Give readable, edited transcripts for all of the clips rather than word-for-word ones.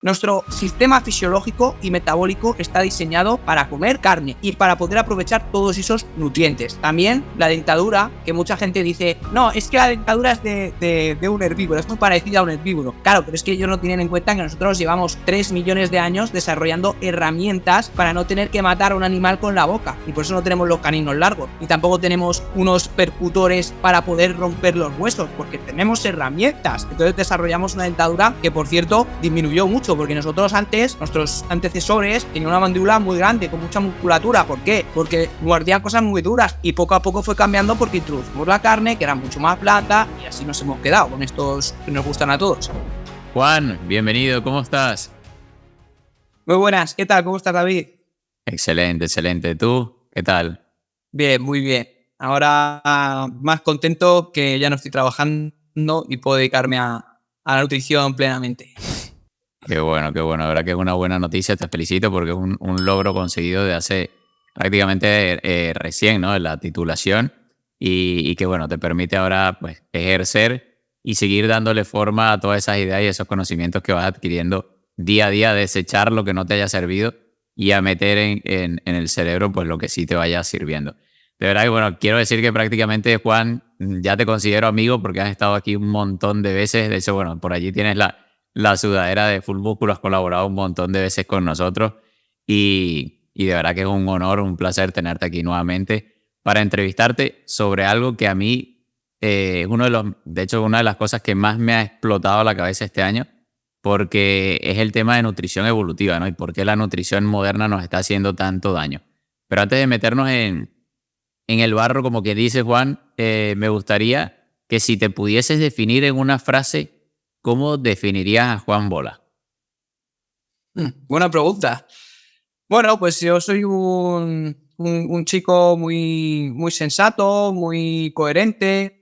Nuestro sistema fisiológico y metabólico está diseñado para comer carne y para poder aprovechar todos esos nutrientes. También la dentadura, que mucha gente dice, no, es que la dentadura es de un herbívoro, es muy parecida a un herbívoro. Claro, pero es que ellos no tienen en cuenta que nosotros llevamos 3 millones de años desarrollando herramientas para no tener que matar a un animal con la boca. Y por eso no tenemos los caninos largos. Y tampoco tenemos unos percutores para poder romper los huesos, porque tenemos herramientas. Entonces desarrollamos una dentadura que, por cierto, disminuyó mucho, porque nosotros antes, nuestros antecesores, tenían una mandíbula muy grande, con mucha musculatura. ¿Por qué? Porque mordían cosas muy duras y poco a poco fue cambiando porque introducimos la carne, que era mucho más blanda, y así nos hemos quedado con estos que nos gustan a todos. Juan, bienvenido, ¿cómo estás? Muy buenas, ¿qué tal? ¿Cómo estás, David? Excelente, excelente. ¿Tú? ¿Qué tal? Bien, muy bien. Ahora más contento que ya no estoy trabajando y puedo dedicarme a la nutrición plenamente. Qué bueno, qué bueno. La verdad que es una buena noticia, te felicito porque es un logro conseguido de hace prácticamente recién, ¿no? La titulación y que bueno, te permite ahora pues ejercer y seguir dándole forma a todas esas ideas y esos conocimientos que vas adquiriendo día a día, desechar lo que no te haya servido y a meter en el cerebro pues lo que sí te vaya sirviendo. De verdad que bueno, quiero decir que prácticamente, Juan, ya te considero amigo porque has estado aquí un montón de veces. De hecho, bueno, por allí tienes la sudadera de Full Músculo, has colaborado un montón de veces con nosotros y de verdad que es un honor, un placer tenerte aquí nuevamente para entrevistarte sobre algo que a mí es de hecho, una de las cosas que más me ha explotado la cabeza este año, porque es el tema de nutrición evolutiva, ¿no? Y por qué la nutrición moderna nos está haciendo tanto daño. Pero antes de meternos en el barro, como que dice Juan, me gustaría que si te pudieses definir en una frase, ¿cómo definirías a Juan Bola? Buena pregunta. Bueno, pues yo soy un chico muy sensato, muy coherente,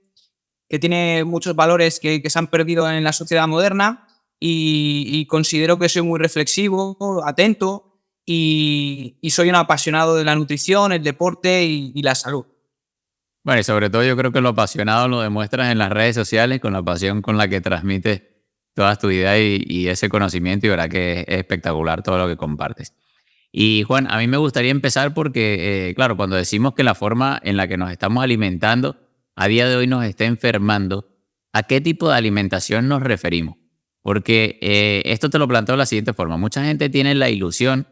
que tiene muchos valores que se han perdido en la sociedad moderna y considero que soy muy reflexivo, atento y soy un apasionado de la nutrición, el deporte y la salud. Bueno, y sobre todo yo creo que lo apasionado lo demuestras en las redes sociales con la pasión con la que transmites todas tus ideas y ese conocimiento y verdad que es espectacular todo lo que compartes. Y Juan, a mí me gustaría empezar porque, claro, cuando decimos que la forma en la que nos estamos alimentando a día de hoy nos está enfermando, ¿a qué tipo de alimentación nos referimos? Porque esto te lo planteo de la siguiente forma. Mucha gente tiene la ilusión,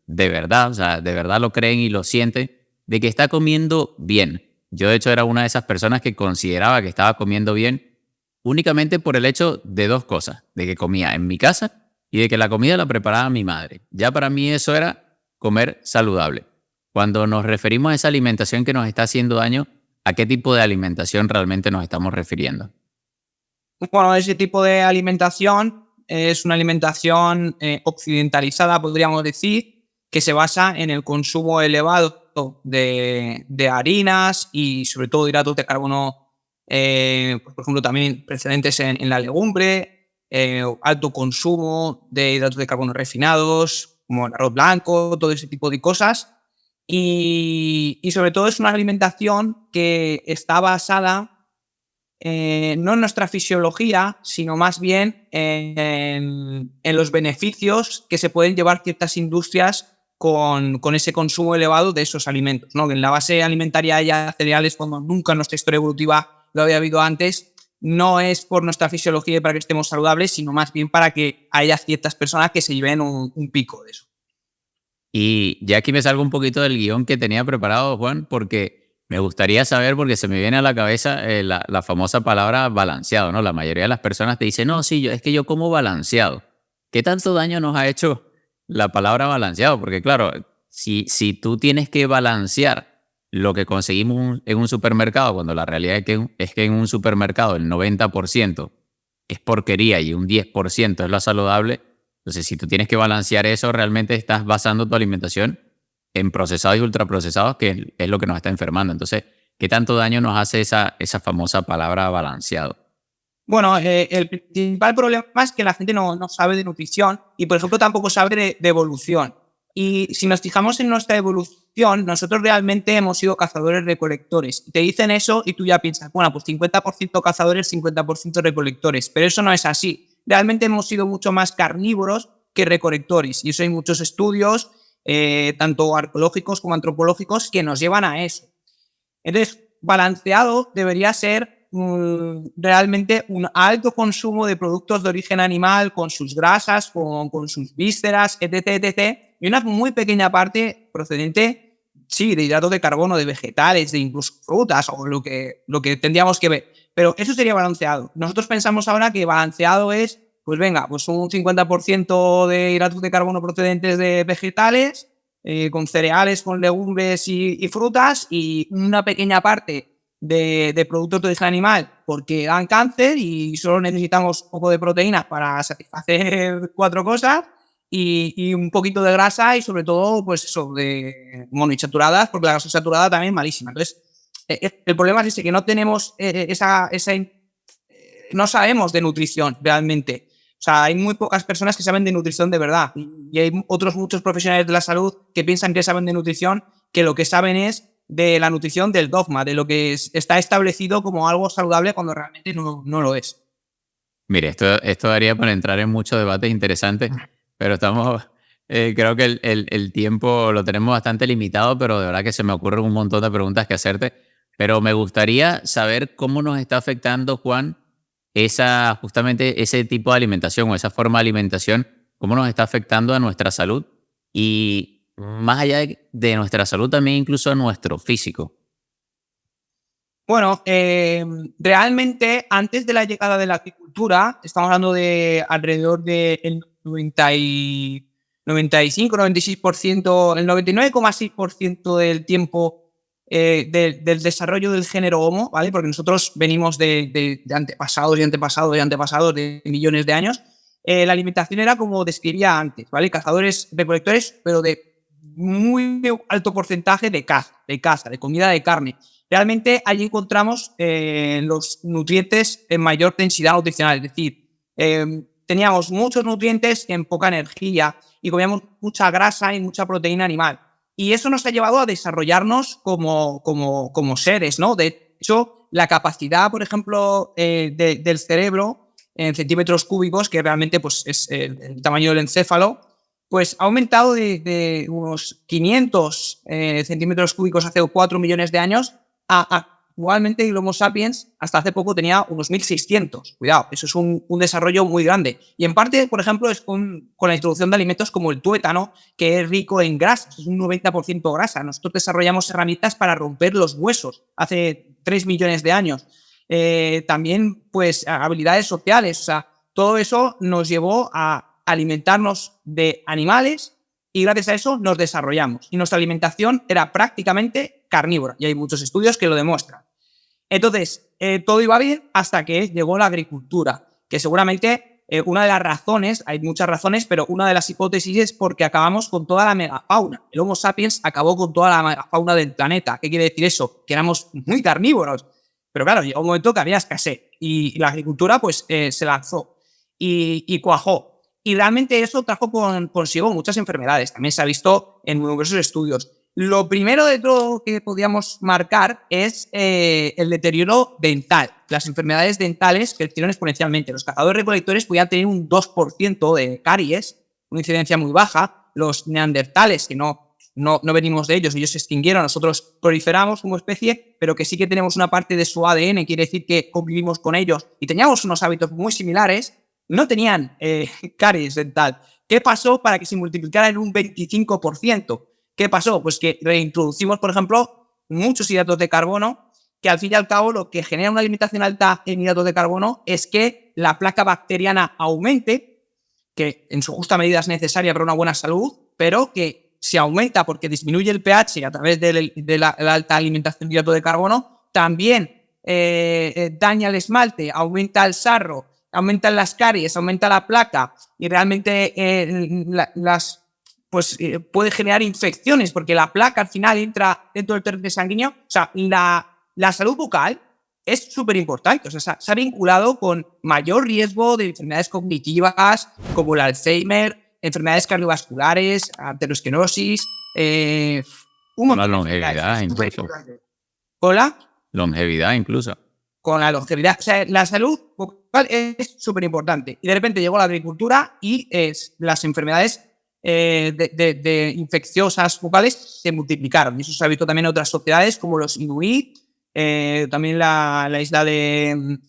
de verdad, o sea, de verdad lo creen y lo sienten, de que está comiendo bien. Yo, de hecho, era una de esas personas que consideraba que estaba comiendo bien únicamente por el hecho de dos cosas, de que comía en mi casa y de que la comida la preparaba mi madre. Ya para mí eso era comer saludable. Cuando nos referimos a esa alimentación que nos está haciendo daño, ¿a qué tipo de alimentación realmente nos estamos refiriendo? Bueno, ese tipo de alimentación es una alimentación occidentalizada, podríamos decir, que se basa en el consumo elevado de harinas y sobre todo hidratos de carbono, pues, por ejemplo, también precedentes en la legumbre, alto consumo de hidratos de carbono refinados, como el arroz blanco, todo ese tipo de cosas. Y sobre todo es una alimentación que está basada no en nuestra fisiología, sino más bien en los beneficios que se pueden llevar ciertas industrias con ese consumo elevado de esos alimentos, ¿no? En la base alimentaria haya cereales como nunca en nuestra historia evolutiva lo había habido antes, no es por nuestra fisiología y para que estemos saludables, sino más bien para que haya ciertas personas que se lleven un pico de eso. Y ya aquí me salgo un poquito del guión que tenía preparado, Juan, porque me gustaría saber, porque se me viene a la cabeza la famosa palabra balanceado, ¿no? La mayoría de las personas te dicen, no, sí, es que yo como balanceado. ¿Qué tanto daño nos ha hecho la palabra balanceado? Porque claro, si tú tienes que balancear lo que conseguimos en un supermercado, cuando la realidad es que en un supermercado el 90% es porquería y un 10% es lo saludable. Entonces, si tú tienes que balancear eso, realmente estás basando tu alimentación en procesados y ultraprocesados, que es lo que nos está enfermando. Entonces, ¿qué tanto daño nos hace esa famosa palabra balanceado? Bueno, el principal problema es que la gente no sabe de nutrición y, por ejemplo, tampoco sabe de evolución. Y si nos fijamos en nuestra evolución, nosotros realmente hemos sido cazadores-recolectores. Te dicen eso y tú ya piensas, bueno, pues 50% cazadores, 50% recolectores. Pero eso no es así. Realmente hemos sido mucho más carnívoros que recolectores. Y eso hay muchos estudios, tanto arqueológicos como antropológicos, que nos llevan a eso. Entonces, balanceado debería ser realmente un alto consumo de productos de origen animal, con sus grasas, con sus vísceras, etc. Y una muy pequeña parte procedente, sí, de hidratos de carbono, de vegetales, de incluso frutas, o lo que tendríamos que ver. Pero eso sería balanceado. Nosotros pensamos ahora que balanceado es, pues venga, pues un 50% de hidratos de carbono procedentes de vegetales, con cereales, con legumbres y frutas, y una pequeña parte de productos de origen animal porque dan cáncer y solo necesitamos un poco de proteína para satisfacer 4 cosas, y un poquito de grasa, y sobre todo pues eso, de monoinsaturadas, porque la grasa saturada también es malísima. Entonces, el problema es ese, que no tenemos no sabemos de nutrición realmente. O sea, hay muy pocas personas que saben de nutrición de verdad, y hay muchos profesionales de la salud que piensan que saben de nutrición, que lo que saben es de la nutrición del dogma, de lo que está establecido como algo saludable cuando realmente no lo es. Mire, esto daría para entrar en muchos debates interesantes, pero creo que el tiempo lo tenemos bastante limitado, pero de verdad que se me ocurren un montón de preguntas que hacerte. Pero me gustaría saber cómo nos está afectando, Juan, justamente ese tipo de alimentación o esa forma de alimentación, cómo nos está afectando a nuestra salud y más allá de nuestra salud, también incluso a nuestro físico. Bueno, realmente antes de la llegada de la agricultura, estamos hablando de alrededor del 95-96%, el 99,6% del tiempo del desarrollo del género Homo, ¿vale? Porque nosotros venimos de antepasados y antepasados y antepasados de millones de años. La alimentación era como describía antes, ¿vale? Cazadores, recolectores, pero de muy alto porcentaje de caza, de comida de carne. Realmente allí encontramos los nutrientes en mayor densidad nutricional, es decir, teníamos muchos nutrientes en poca energía y comíamos mucha grasa y mucha proteína animal. Y eso nos ha llevado a desarrollarnos como seres, ¿no? De hecho, la capacidad, por ejemplo, del cerebro en centímetros cúbicos, que realmente pues, es el tamaño del encéfalo, pues ha aumentado de unos 500 centímetros cúbicos hace 4 millones de años. Actualmente el Homo sapiens hasta hace poco tenía unos 1600. Cuidado, eso es un desarrollo muy grande. Y en parte, por ejemplo, es con la introducción de alimentos como el tuétano, que es rico en grasas, es un 90% grasa. Nosotros desarrollamos herramientas para romper los huesos hace 3 millones de años. También, pues, habilidades sociales. O sea, todo eso nos llevó a alimentarnos de animales, y gracias a eso nos desarrollamos. Y nuestra alimentación era prácticamente carnívora, y hay muchos estudios que lo demuestran. Entonces, todo iba bien hasta que llegó la agricultura, que seguramente una de las razones, hay muchas razones, pero una de las hipótesis es porque acabamos con toda la megafauna. El Homo sapiens acabó con toda la megafauna del planeta. ¿Qué quiere decir eso? Que éramos muy carnívoros. Pero claro, llegó un momento que había escasez y la agricultura pues se lanzó y cuajó. Y realmente eso trajo consigo muchas enfermedades. También se ha visto en numerosos estudios. Lo primero de todo que podíamos marcar es el deterioro dental. Las enfermedades dentales crecieron exponencialmente. Los cazadores-recolectores podían tener un 2% de caries, una incidencia muy baja. Los neandertales, que no venimos de ellos se extinguieron, nosotros proliferamos como especie, pero que sí que tenemos una parte de su ADN, quiere decir que convivimos con ellos y teníamos unos hábitos muy similares, no tenían caries dental. ¿Qué pasó para que se multiplicara en un 25%? ¿Qué pasó? Pues que reintroducimos, por ejemplo, muchos hidratos de carbono, que al fin y al cabo lo que genera una alimentación alta en hidratos de carbono es que la placa bacteriana aumente, que en su justa medida es necesaria para una buena salud, pero que se aumenta porque disminuye el pH a través de la alta alimentación de hidrato de carbono, también daña el esmalte, aumenta el sarro, aumentan las caries, aumenta la placa y realmente puede generar infecciones porque la placa al final entra dentro del torrente sanguíneo. O sea, la salud bucal es súper importante. O sea, se ha vinculado con mayor riesgo de enfermedades cognitivas como el Alzheimer, enfermedades cardiovasculares, aterosclerosis, la longevidad incluso. ¿Hola? Longevidad incluso. con la longevidad. O sea, la salud vocal es súper importante. Y de repente llegó la agricultura y las enfermedades de infecciosas vocales se multiplicaron. Y eso se ha visto también en otras sociedades como los inuit, también la isla de,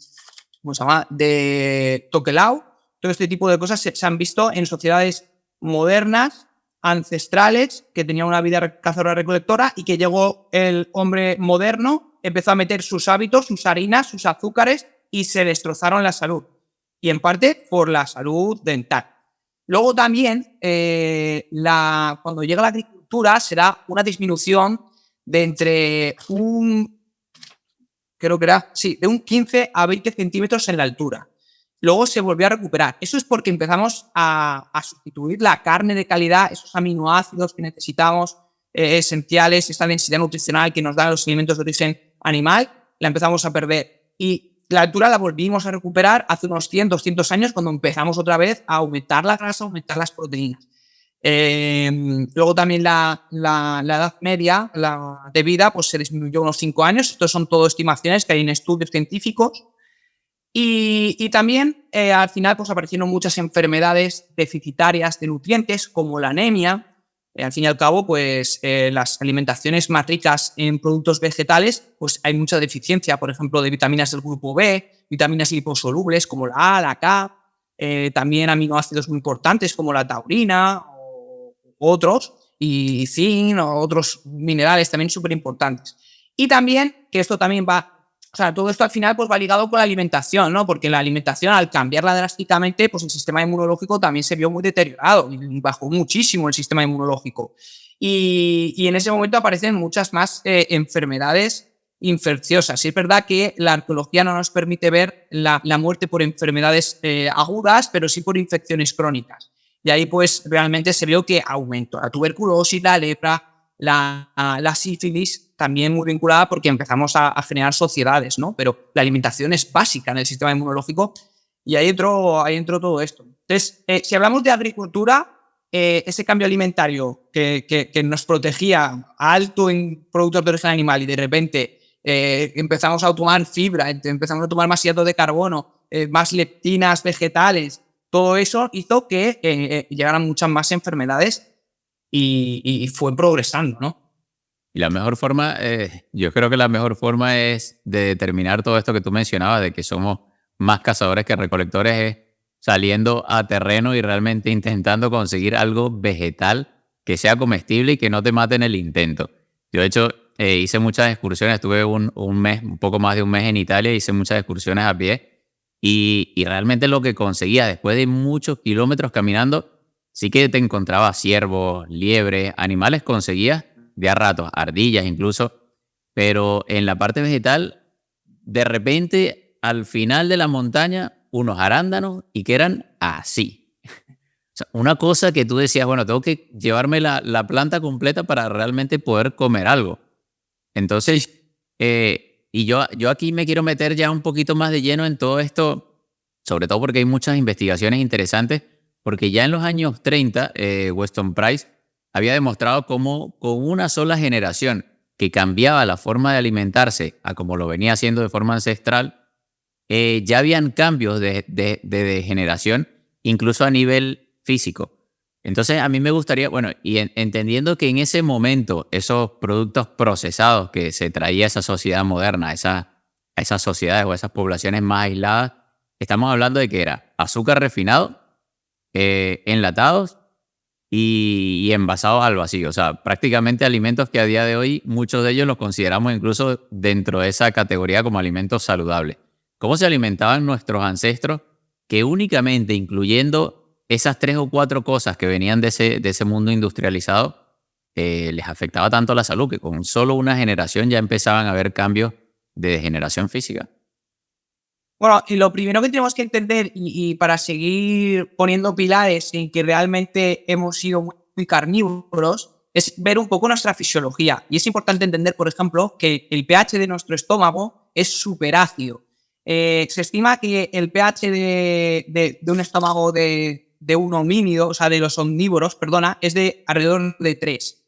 ¿cómo se llama?, de Tokelau. Todo este tipo de cosas se han visto en sociedades modernas, ancestrales, que tenían una vida cazadora-recolectora, y que llegó el hombre moderno, empezó a meter sus hábitos, sus harinas, sus azúcares, y se destrozaron la salud. Y en parte por la salud dental. Luego también, cuando llega la agricultura, será una disminución de entre de un 15 a 20 centímetros en la altura. Luego se volvió a recuperar. Eso es porque empezamos a sustituir la carne de calidad, esos aminoácidos que necesitamos, esenciales, esta densidad nutricional que nos dan los alimentos de origen animal, la empezamos a perder. Y la altura la volvimos a recuperar hace unos 100, 200 años, cuando empezamos otra vez a aumentar la grasa, aumentar las proteínas. Luego también la edad media de vida pues se disminuyó unos 5 años. Estos son todo estimaciones que hay en estudios científicos. Y también al final pues aparecieron muchas enfermedades deficitarias de nutrientes, como la anemia. Al fin y al cabo, pues las alimentaciones más ricas en productos vegetales, pues hay mucha deficiencia, por ejemplo, de vitaminas del grupo B, vitaminas liposolubles como la A, la K, también aminoácidos muy importantes como la taurina o otros, y zinc o otros minerales también súper importantes. Y también, que esto también todo esto al final pues va ligado con la alimentación, ¿no? Porque la alimentación, al cambiarla drásticamente, pues el sistema inmunológico también se vio muy deteriorado y bajó muchísimo el sistema inmunológico. Y en ese momento aparecen muchas más enfermedades infecciosas. Y es verdad que la arqueología no nos permite ver la muerte por enfermedades agudas, pero sí por infecciones crónicas. Y ahí pues realmente se vio que aumentó la tuberculosis, la lepra, la sífilis, también muy vinculada porque empezamos a generar sociedades, ¿no? Pero la alimentación es básica en el sistema inmunológico y ahí entró todo esto. Entonces, si hablamos de agricultura, ese cambio alimentario que nos protegía alto en productos de origen animal y de repente empezamos a tomar fibra, empezamos a tomar más hidratos de carbono, más leptinas vegetales, todo eso hizo que llegaran muchas más enfermedades y fue progresando, ¿no? Y la mejor forma, yo creo que la mejor forma es de determinar todo esto que tú mencionabas, de que somos más cazadores que recolectores, es saliendo a terreno y realmente intentando conseguir algo vegetal que sea comestible y que no te mate en el intento. Yo, de hecho, hice muchas excursiones, estuve un mes, un poco más de un mes en Italia, hice muchas excursiones a pie y realmente lo que conseguía después de muchos kilómetros caminando, sí que te encontrabas ciervos, liebres, animales conseguías de a ratos, ardillas incluso, pero en la parte vegetal, de repente, al final de la montaña, unos arándanos y que eran así. O sea, una cosa que tú decías, bueno, tengo que llevarme la planta completa para realmente poder comer algo. Entonces, y yo aquí me quiero meter ya un poquito más de lleno en todo esto, sobre todo porque hay muchas investigaciones interesantes, porque ya en los años 30, Weston Price había demostrado cómo con una sola generación que cambiaba la forma de alimentarse a como lo venía haciendo de forma ancestral, ya habían cambios de degeneración, incluso a nivel físico. Entonces a mí me gustaría, bueno, y entendiendo que en ese momento esos productos procesados que se traía a esa sociedad moderna, a esas sociedades o a esas poblaciones más aisladas, estamos hablando de que era azúcar refinado, enlatados, y envasados al vacío. O sea, prácticamente alimentos que a día de hoy muchos de ellos los consideramos incluso dentro de esa categoría como alimentos saludables. ¿Cómo se alimentaban nuestros ancestros que únicamente incluyendo esas 3 o 4 cosas que venían de ese mundo industrializado les afectaba tanto la salud que con solo una generación ya empezaban a haber cambios de degeneración física? Bueno, y lo primero que tenemos que entender, y para seguir poniendo pilares en que realmente hemos sido muy carnívoros, es ver un poco nuestra fisiología. Y es importante entender, por ejemplo, que el pH de nuestro estómago es superácido. Se estima que el pH de un estómago de un homínido, o sea, de los omnívoros, perdona, es de alrededor de 3.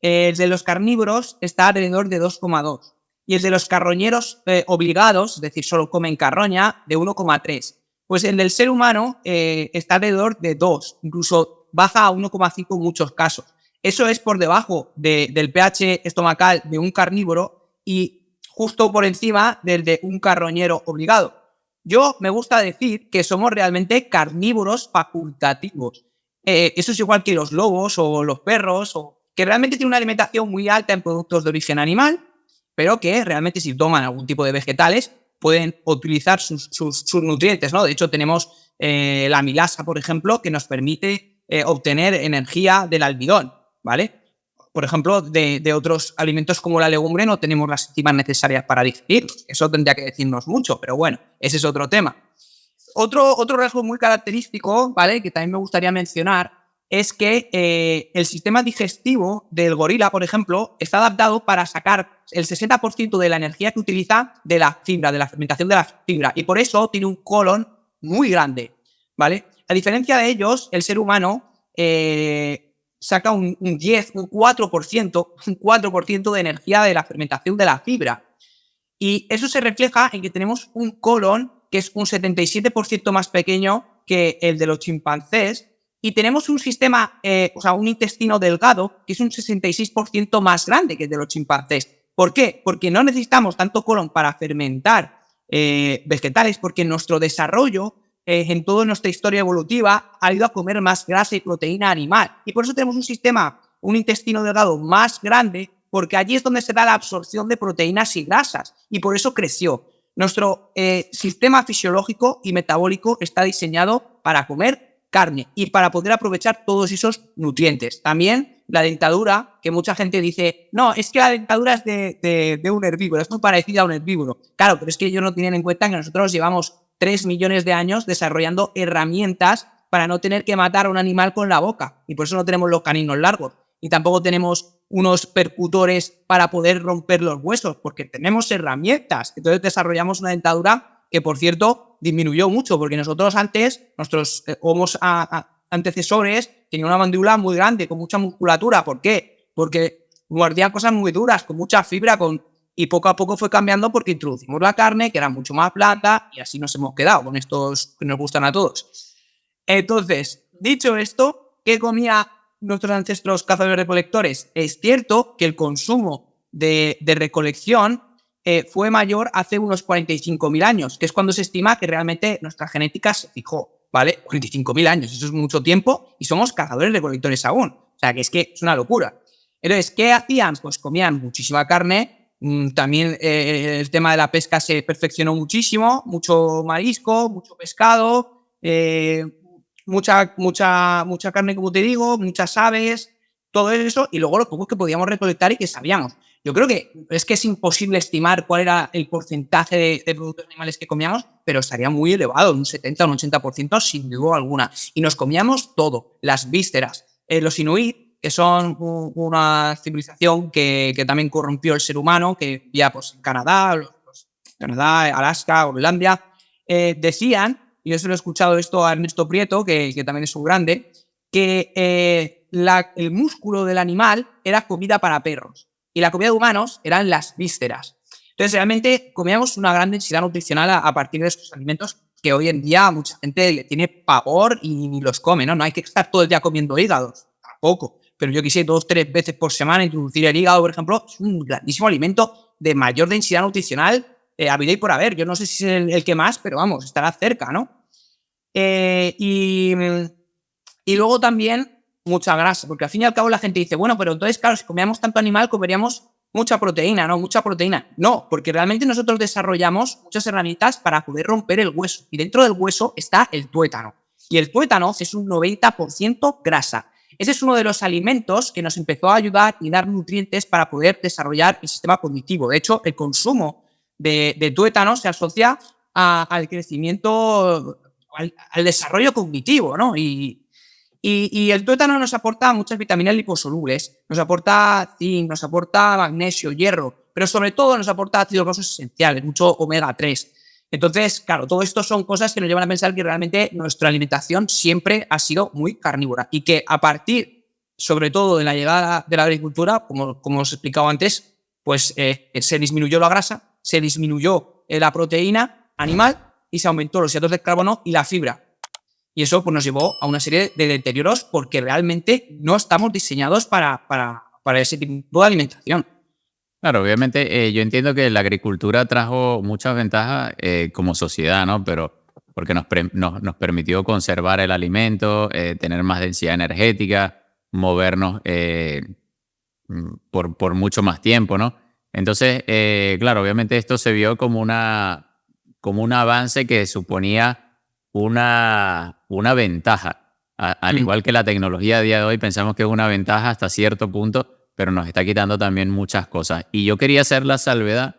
El de los carnívoros está alrededor de 2,2. y el de los carroñeros obligados, es decir, solo comen carroña, de 1,3. Pues el del ser humano está alrededor de 2, incluso baja a 1,5 en muchos casos. Eso es por debajo del pH estomacal de un carnívoro y justo por encima del de un carroñero obligado. Yo me gusta decir que somos realmente carnívoros facultativos. Eso es igual que los lobos o los perros, que realmente tienen una alimentación muy alta en productos de origen animal, pero que realmente si toman algún tipo de vegetales pueden utilizar sus nutrientes, ¿no? De hecho, tenemos la amilasa, por ejemplo, que nos permite obtener energía del almidón, ¿vale? Por ejemplo, de otros alimentos como la legumbre no tenemos las enzimas necesarias para digerirlos. Eso tendría que decirnos mucho, pero bueno, ese es otro tema. Otro rasgo muy característico, ¿vale?, que también me gustaría mencionar, es que el sistema digestivo del gorila, por ejemplo, está adaptado para sacar el 60% de la energía que utiliza de la fibra, de la fermentación de la fibra, y por eso tiene un colon muy grande, ¿vale? A diferencia de ellos, el ser humano saca un 10, un 4% de energía de la fermentación de la fibra. Y eso se refleja en que tenemos un colon que es un 77% más pequeño que el de los chimpancés, y tenemos un sistema, un intestino delgado que es un 66% más grande que el de los chimpancés. ¿Por qué? Porque no necesitamos tanto colon para fermentar vegetales, porque nuestro desarrollo en toda nuestra historia evolutiva ha ido a comer más grasa y proteína animal. Y por eso tenemos un intestino delgado más grande, porque allí es donde se da la absorción de proteínas y grasas. Y por eso creció. Nuestro sistema fisiológico y metabólico está diseñado para comer carne y para poder aprovechar todos esos nutrientes. También la dentadura, que mucha gente dice, no, es que la dentadura es de un herbívoro, es muy parecida a un herbívoro. Claro, pero es que ellos no tienen en cuenta que nosotros llevamos 3 millones de años desarrollando herramientas para no tener que matar a un animal con la boca, y por eso no tenemos los caninos largos, y tampoco tenemos unos percutores para poder romper los huesos, porque tenemos herramientas. Entonces desarrollamos una dentadura que, por cierto, disminuyó mucho, porque nosotros antes, nuestros homos antecesores, tenían una mandíbula muy grande, con mucha musculatura. ¿Por qué? Porque mordían cosas muy duras, con mucha fibra, y poco a poco fue cambiando porque introducimos la carne, que era mucho más blanda, y así nos hemos quedado con estos que nos gustan a todos. Entonces, dicho esto, ¿qué comía nuestros ancestros cazadores-recolectores? Es cierto que el consumo de recolección fue mayor hace unos 45.000 años, que es cuando se estima que realmente nuestra genética se fijó, ¿vale? 45.000 años, eso es mucho tiempo, y somos cazadores-recolectores aún. O sea, que es una locura. Entonces, ¿qué hacían? Pues comían muchísima carne. También el tema de la pesca se perfeccionó muchísimo, mucho marisco, mucho pescado, mucha carne, como te digo, muchas aves, todo eso, y luego lo poco que podíamos recolectar y que sabíamos. Yo creo que es imposible estimar cuál era el porcentaje de productos animales que comíamos, pero estaría muy elevado, un 70 o un 80% sin duda alguna. Y nos comíamos todo, las vísceras. Los inuit, que son una civilización que también corrompió el ser humano, que vivía pues, en Canadá, Alaska, Groenlandia, decían, y yo se lo he escuchado esto a Ernesto Prieto, que también es un grande, que el músculo del animal era comida para perros y la comida de humanos eran las vísceras. Entonces realmente comíamos una gran densidad nutricional a partir de estos alimentos que hoy en día mucha gente le tiene pavor y ni los come, ¿no? No hay que estar todo el día comiendo hígados, tampoco. Pero yo quise 2 o 3 veces por semana introducir el hígado, por ejemplo. Es un grandísimo alimento de mayor densidad nutricional a vida y por haber. Yo no sé si es el que más, pero vamos, estará cerca, ¿no? Y luego también mucha grasa, porque al fin y al cabo la gente dice, bueno, pero entonces, claro, si comíamos tanto animal, comeríamos mucha proteína, ¿no? Mucha proteína. No, porque realmente nosotros desarrollamos muchas herramientas para poder romper el hueso. Y dentro del hueso está el tuétano. Y el tuétano es un 90% grasa. Ese es uno de los alimentos que nos empezó a ayudar y dar nutrientes para poder desarrollar el sistema cognitivo. De hecho, el consumo de tuétano se asocia al crecimiento, al desarrollo cognitivo, ¿no? Y el tuétano nos aporta muchas vitaminas liposolubles, nos aporta zinc, nos aporta magnesio, hierro, pero sobre todo nos aporta ácidos grasos esenciales, mucho omega 3. Entonces, claro, todo esto son cosas que nos llevan a pensar que realmente nuestra alimentación siempre ha sido muy carnívora y que a partir, sobre todo, de la llegada de la agricultura, como os he explicado antes, pues se disminuyó la grasa, se disminuyó la proteína animal y se aumentó los hidratos de carbono y la fibra. Y eso pues, nos llevó a una serie de deterioros porque realmente no estamos diseñados para ese tipo de alimentación. Claro, obviamente yo entiendo que la agricultura trajo muchas ventajas como sociedad, ¿no? Pero porque nos permitió conservar el alimento, tener más densidad energética, movernos por mucho más tiempo, ¿no? Entonces, claro, obviamente esto se vio como como un avance que suponía una ventaja. Al igual que la tecnología a día de hoy, pensamos que es una ventaja hasta cierto punto, pero nos está quitando también muchas cosas. Y yo quería hacer la salvedad,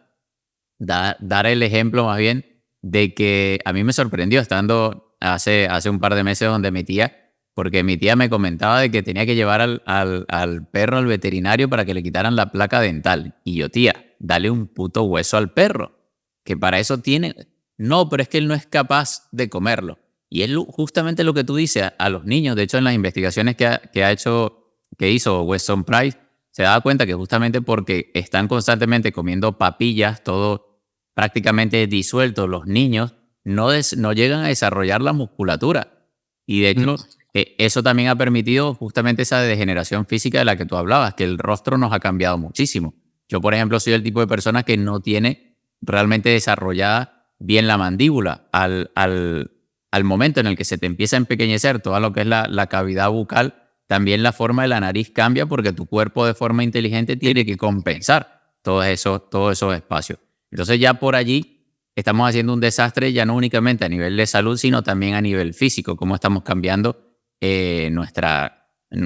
dar el ejemplo más bien de que a mí me sorprendió estando hace un par de meses donde mi tía, porque mi tía me comentaba de que tenía que llevar al perro al veterinario para que le quitaran la placa dental. Y yo, tía, dale un puto hueso al perro, que para eso tiene... No, pero es que él no es capaz de comerlo. Y es justamente lo que tú dices a los niños. De hecho, en las investigaciones que hizo Weston Price, se daba cuenta que justamente porque están constantemente comiendo papillas, todo prácticamente disuelto, los niños no llegan a desarrollar la musculatura. Y de hecho, eso también ha permitido justamente esa degeneración física de la que tú hablabas, que el rostro nos ha cambiado muchísimo. Yo, por ejemplo, soy el tipo de persona que no tiene realmente desarrollada bien la mandíbula. Al momento en el que se te empieza a empequeñecer todo lo que es la cavidad bucal, también la forma de la nariz cambia porque tu cuerpo de forma inteligente tiene que compensar todos esos espacios. Entonces ya por allí estamos haciendo un desastre ya no únicamente a nivel de salud, sino también a nivel físico, cómo estamos cambiando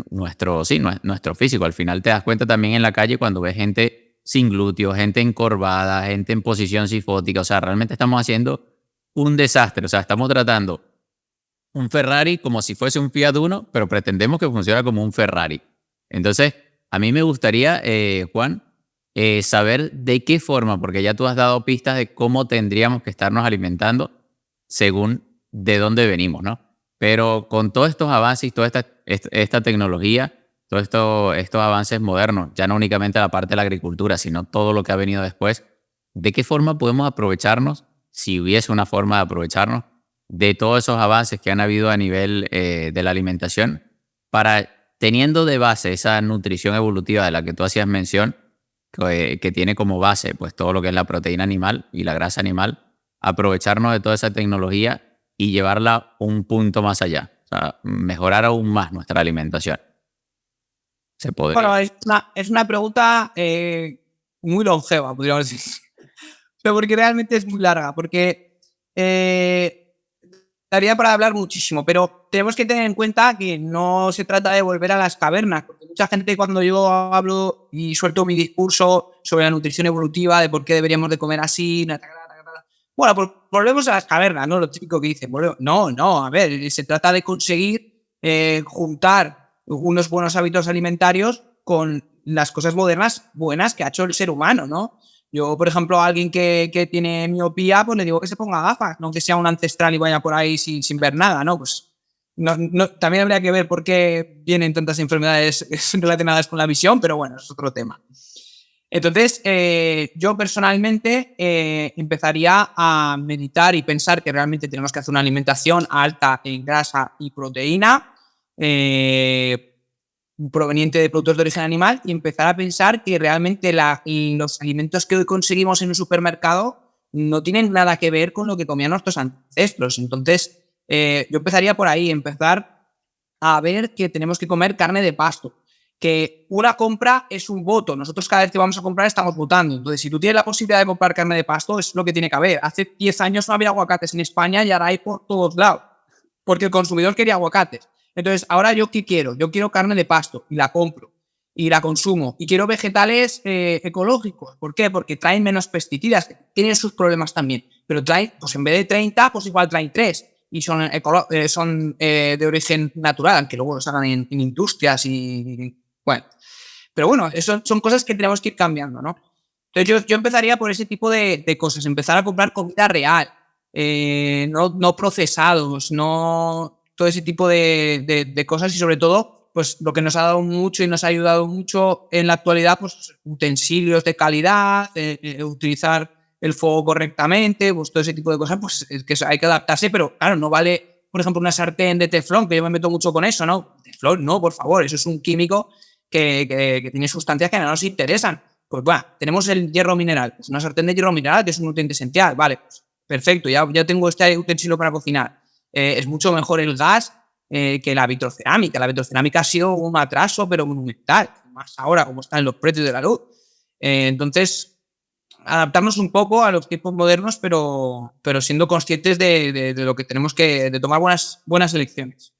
nuestro físico. Al final te das cuenta también en la calle cuando ves gente sin glúteos, gente encorvada, gente en posición sifótica. O sea, realmente estamos haciendo un desastre. O sea, estamos tratando un Ferrari como si fuese un Fiat Uno, pero pretendemos que funcione como un Ferrari. Entonces, a mí me gustaría, Juan, saber de qué forma, porque ya tú has dado pistas de cómo tendríamos que estarnos alimentando según de dónde venimos, ¿no? Pero con todos estos avances, toda esta tecnología, todos estos avances modernos, ya no únicamente la parte de la agricultura, sino todo lo que ha venido después, ¿de qué forma podemos aprovecharnos, si hubiese una forma de aprovecharnos, de todos esos avances que han habido a nivel de la alimentación, para, teniendo de base esa nutrición evolutiva de la que tú hacías mención, que tiene como base pues todo lo que es la proteína animal y la grasa animal, aprovecharnos de toda esa tecnología y llevarla un punto más allá, o sea, mejorar aún más nuestra alimentación? ¿Se podría? Bueno, es una pregunta muy longeva, podríamos decir. Pero porque realmente es muy larga, porque daría para hablar muchísimo, pero tenemos que tener en cuenta que no se trata de volver a las cavernas, porque mucha gente cuando yo hablo y suelto mi discurso sobre la nutrición evolutiva, de por qué deberíamos de comer así, bueno, pues volvemos a las cavernas, ¿no? Lo típico que dicen, no, a ver, se trata de conseguir juntar unos buenos hábitos alimentarios con las cosas modernas buenas que ha hecho el ser humano, ¿no? Yo, por ejemplo, a alguien que tiene miopía, pues le digo que se ponga gafas, no que sea un ancestral y vaya por ahí sin ver nada, ¿no? Pues también habría que ver por qué vienen tantas enfermedades relacionadas con la visión, pero bueno, es otro tema. Entonces, yo personalmente empezaría a meditar y pensar que realmente tenemos que hacer una alimentación alta en grasa y proteína, proveniente de productos de origen animal, y empezar a pensar que realmente los alimentos que hoy conseguimos en un supermercado no tienen nada que ver con lo que comían nuestros ancestros. Entonces, yo empezaría por ahí, empezar a ver que tenemos que comer carne de pasto, que una compra es un voto. Nosotros cada vez que vamos a comprar estamos votando. Entonces, si tú tienes la posibilidad de comprar carne de pasto, es lo que tiene que haber. Hace 10 años no había aguacates en España y ahora hay por todos lados, porque el consumidor quería aguacates. Entonces, ahora ¿yo qué quiero? Yo quiero carne de pasto y la compro y la consumo. Y quiero vegetales ecológicos. ¿Por qué? Porque traen menos pesticidas. Tienen sus problemas también. Pero traen, pues en vez de 30, pues igual traen 3. Y son de origen natural, aunque luego los hagan en industrias y bueno. Pero bueno, eso son cosas que tenemos que ir cambiando, ¿no? Entonces yo empezaría por ese tipo de cosas. Empezar a comprar comida real. No procesados, no todo ese tipo de cosas, y sobre todo pues lo que nos ha dado mucho y nos ha ayudado mucho en la actualidad, pues utensilios de calidad, utilizar el fuego correctamente, pues todo ese tipo de cosas, pues es que hay que adaptarse, pero claro, no vale, por ejemplo, una sartén de teflón, que yo me meto mucho con eso, ¿no? Teflón, no, por favor, eso es un químico que tiene sustancias que no nos interesan. Pues bueno, tenemos el hierro mineral, pues una sartén de hierro mineral, que es un nutriente esencial, vale, pues perfecto, ya tengo este utensilio para cocinar. Es mucho mejor el gas que la vitrocerámica. La vitrocerámica ha sido un atraso, pero monumental, más ahora como están los precios de la luz. Entonces, adaptarnos un poco a los tiempos modernos, pero siendo conscientes de lo que tenemos de tomar buenas elecciones.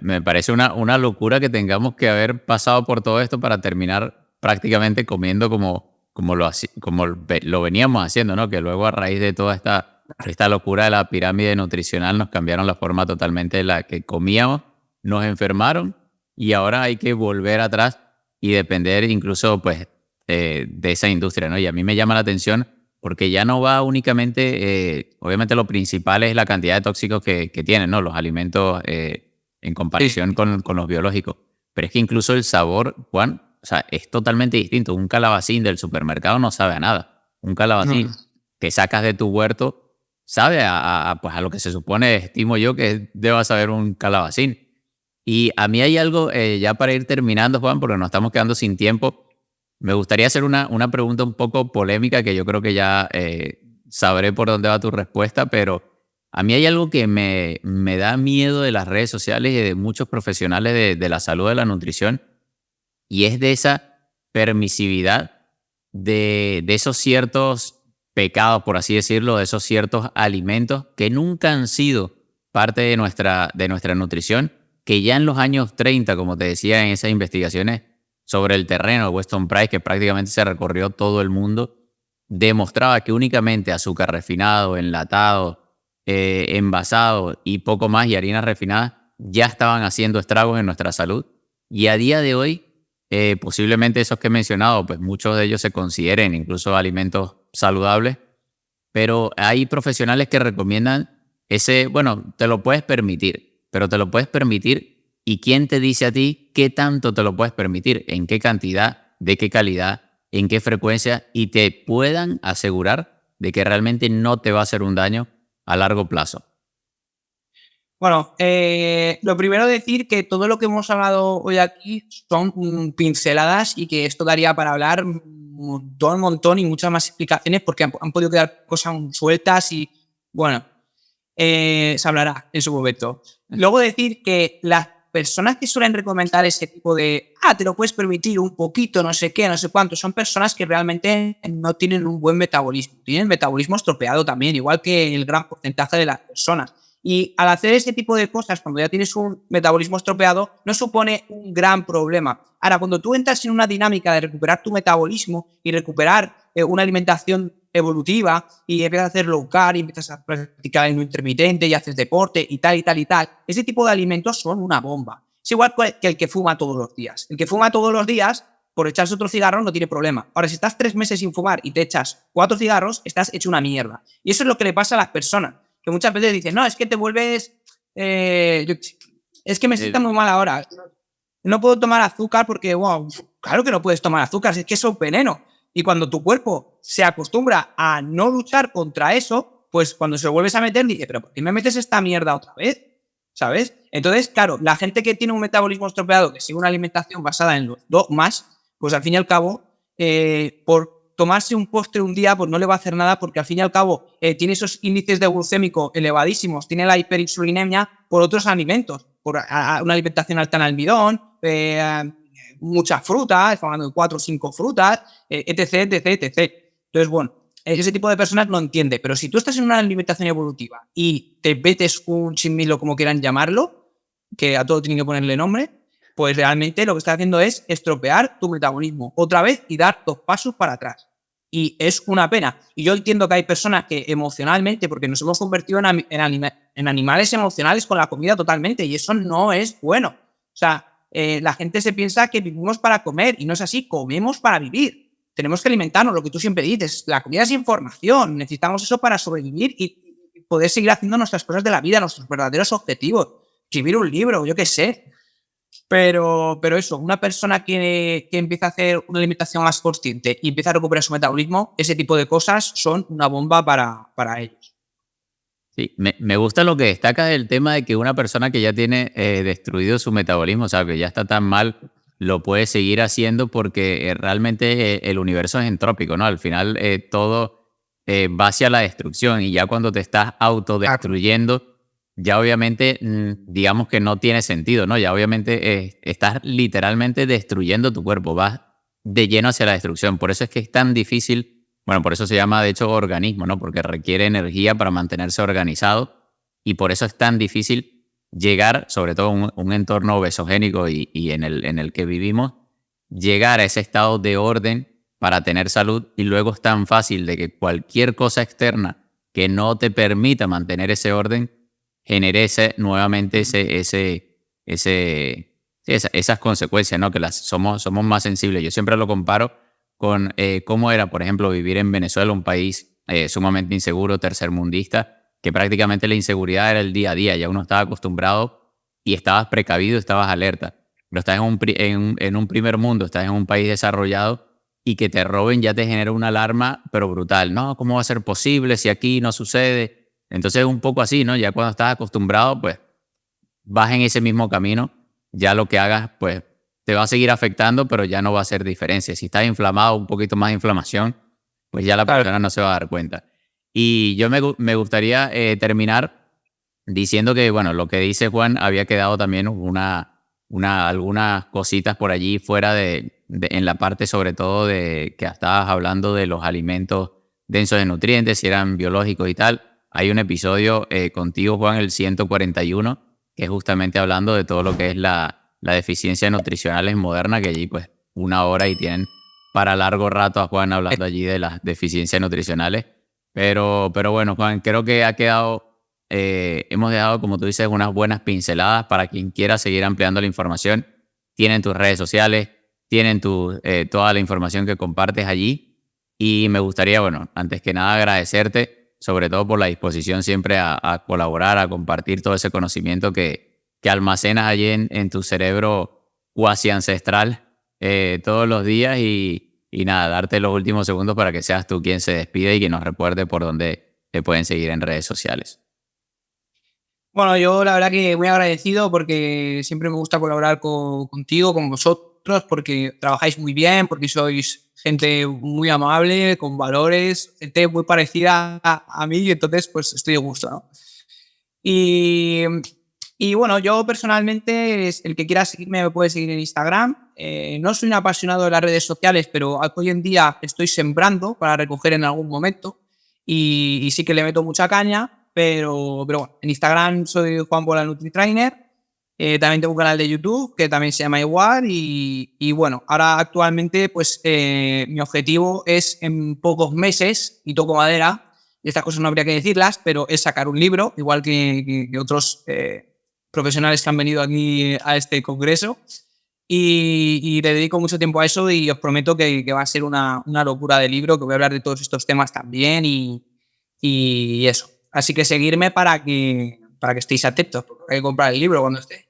Me parece una locura que tengamos que haber pasado por todo esto para terminar prácticamente comiendo como lo veníamos haciendo, ¿no? Que luego a raíz de toda esta locura de la pirámide nutricional nos cambiaron la forma totalmente de la que comíamos, nos enfermaron y ahora hay que volver atrás y depender incluso pues de esa industria, ¿no? Y a mí me llama la atención porque ya no va únicamente, obviamente lo principal es la cantidad de tóxicos que tienen, ¿no? Los alimentos en comparación con los biológicos. Pero es que incluso el sabor, Juan, o sea, es totalmente distinto. Un calabacín del supermercado no sabe a nada. Un calabacín que sacas de tu huerto sabe pues a lo que se supone, estimo yo, que deba saber un calabacín. Y a mí hay algo, ya para ir terminando, Juan, porque nos estamos quedando sin tiempo, me gustaría hacer una pregunta un poco polémica que yo creo que ya sabré por dónde va tu respuesta, pero a mí hay algo que me da miedo de las redes sociales y de muchos profesionales de la salud de la nutrición, y es de esa permisividad de esos ciertos pecados, por así decirlo, de esos ciertos alimentos que nunca han sido parte de nuestra nutrición, que ya en los años 30, como te decía en esas investigaciones sobre el terreno de Weston Price, que prácticamente se recorrió todo el mundo, demostraba que únicamente azúcar refinado, enlatado, envasado y poco más, y harinas refinadas, ya estaban haciendo estragos en nuestra salud. Y a día de hoy, posiblemente esos que he mencionado, pues muchos de ellos se consideren incluso alimentos saludables, pero hay profesionales que recomiendan bueno, te lo puedes permitir, pero te lo puedes permitir, ¿y quién te dice a ti qué tanto te lo puedes permitir? ¿En qué cantidad? ¿De qué calidad? ¿En qué frecuencia? Y te puedan asegurar de que realmente no te va a hacer un daño a largo plazo. Bueno, lo primero decir que todo lo que hemos hablado hoy aquí son pinceladas y que esto daría para hablar un montón y muchas más explicaciones porque han podido quedar cosas sueltas y, bueno, se hablará en su momento. Luego decir que las personas que suelen recomendar ese tipo de te lo puedes permitir un poquito, no sé qué, no sé cuánto, son personas que realmente no tienen un buen metabolismo. Tienen metabolismo estropeado también, igual que el gran porcentaje de las personas. Y al hacer ese tipo de cosas, cuando ya tienes un metabolismo estropeado, no supone un gran problema. Ahora, cuando tú entras en una dinámica de recuperar tu metabolismo y recuperar una alimentación evolutiva y empiezas a hacer low carb y empiezas a practicar ayuno intermitente y haces deporte y tal, ese tipo de alimentos son una bomba. Es igual que el que fuma todos los días. El que fuma todos los días, por echarse otro cigarro no tiene problema. Ahora, si estás 3 meses sin fumar y te echas 4 cigarros, estás hecho una mierda. Y eso es lo que le pasa a las personas, que muchas veces dicen, no, es que te vuelves... es que me sienta muy mal ahora. No puedo tomar azúcar porque, wow, claro que no puedes tomar azúcar, es que eso es veneno. Y cuando tu cuerpo se acostumbra a no luchar contra eso, pues cuando se lo vuelves a meter, dice, pero ¿por qué me metes esta mierda otra vez? ¿Sabes? Entonces, claro, la gente que tiene un metabolismo estropeado, que sigue una alimentación basada en los dogmas, pues al fin y al cabo, por tomarse un postre un día, pues no le va a hacer nada porque al fin y al cabo tiene esos índices de glucémico elevadísimos, tiene la hiperinsulinemia por otros alimentos, por una alimentación alta en almidón, muchas frutas, estamos hablando de 4 o 5 frutas, etc. Entonces, bueno, ese tipo de personas no entiende, pero si tú estás en una alimentación evolutiva y te metes un chinmilo, como quieran llamarlo, que a todo tienen que ponerle nombre, pues realmente lo que estás haciendo es estropear tu metabolismo otra vez y dar 2 pasos para atrás. Y es una pena. Y yo entiendo que hay personas que emocionalmente, porque nos hemos convertido en animales emocionales con la comida totalmente, y eso no es bueno. O sea, la gente se piensa que vivimos para comer, y no es así, comemos para vivir. Tenemos que alimentarnos, lo que tú siempre dices, la comida es información, necesitamos eso para sobrevivir y poder seguir haciendo nuestras cosas de la vida, nuestros verdaderos objetivos, escribir un libro, yo qué sé. Pero eso, una persona que empieza a hacer una alimentación más consciente y empieza a recuperar su metabolismo, ese tipo de cosas son una bomba para ellos. Sí, me gusta lo que destaca del tema de que una persona que ya tiene destruido su metabolismo, o sea, que ya está tan mal, lo puede seguir haciendo porque realmente el universo es entrópico, ¿no? Al final todo va hacia la destrucción y ya cuando te estás Claro. autodestruyendo, ya obviamente digamos que no tiene sentido, ¿no? Ya obviamente estás literalmente destruyendo tu cuerpo, vas de lleno hacia la destrucción. Por eso es que es tan difícil. Bueno, por eso se llama de hecho organismo, ¿no? Porque requiere energía para mantenerse organizado y por eso es tan difícil llegar, sobre todo en un entorno obesogénico y en el que vivimos, llegar a ese estado de orden para tener salud y luego es tan fácil de que cualquier cosa externa que no te permita mantener ese orden genere nuevamente esas consecuencias, ¿no? Que somos más sensibles. Yo siempre lo comparo con cómo era, por ejemplo, vivir en Venezuela, un país sumamente inseguro, tercermundista, que prácticamente la inseguridad era el día a día, ya uno estaba acostumbrado y estabas precavido, estabas alerta. Pero estás en un primer mundo, estás en un país desarrollado y que te roben ya te genera una alarma, pero brutal. No, ¿cómo va a ser posible si aquí no sucede? Entonces es un poco así, ¿no? Ya cuando estás acostumbrado, pues vas en ese mismo camino, ya lo que hagas, pues te va a seguir afectando, pero ya no va a hacer diferencia. Si estás inflamado, un poquito más de inflamación, pues ya la Claro. persona no se va a dar cuenta. Y yo me gustaría terminar diciendo que, bueno, lo que dice Juan había quedado también algunas cositas por allí fuera en la parte sobre todo de que estabas hablando de los alimentos densos de nutrientes, si eran biológicos y tal. Hay un episodio contigo, Juan, el 141, que es justamente hablando de todo lo que es la deficiencia nutricional moderna, que allí pues 1 hora y tienen para largo rato a Juan hablando allí de las deficiencias nutricionales. Pero bueno, Juan, creo que ha quedado, hemos dejado, como tú dices, unas buenas pinceladas para quien quiera seguir ampliando la información. Tienen tus redes sociales, tienen toda la información que compartes allí. Y me gustaría, bueno, antes que nada agradecerte, sobre todo por la disposición siempre a colaborar, a compartir todo ese conocimiento que almacenas allí en tu cerebro cuasi ancestral todos los días y nada, darte los últimos segundos para que seas tú quien se despide y que nos recuerde por dónde te pueden seguir en redes sociales. Bueno, yo la verdad que muy agradecido porque siempre me gusta colaborar contigo, con vosotros, porque trabajáis muy bien, porque sois gente muy amable, con valores, gente muy parecida a mí y entonces pues estoy de gusto, ¿no? Y, y bueno, yo personalmente, el que quiera seguirme me puede seguir en Instagram. No soy un apasionado de las redes sociales, pero hoy en día estoy sembrando para recoger en algún momento y sí que le meto mucha caña, pero bueno, en Instagram soy Juan Bola NutriTrainer. También tengo un canal de YouTube que también se llama igual y bueno, ahora actualmente pues mi objetivo es en pocos meses, y toco madera, y estas cosas no habría que decirlas, pero es sacar un libro, igual que otros profesionales que han venido aquí a este congreso. Y le dedico mucho tiempo a eso y os prometo que va a ser una locura de libro, que voy a hablar de todos estos temas también y eso. Así que seguirme para que estéis atentos, porque hay que comprar el libro cuando esté.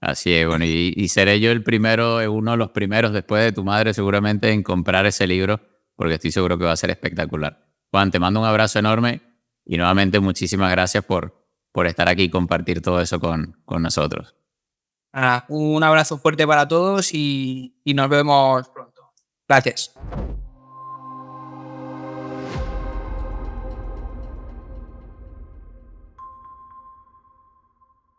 Así es, bueno, y seré yo el primero, uno de los primeros después de tu madre seguramente en comprar ese libro, porque estoy seguro que va a ser espectacular. Juan, te mando un abrazo enorme y nuevamente muchísimas gracias por estar aquí y compartir todo eso con nosotros. Nada, un abrazo fuerte para todos y nos vemos pronto. Gracias.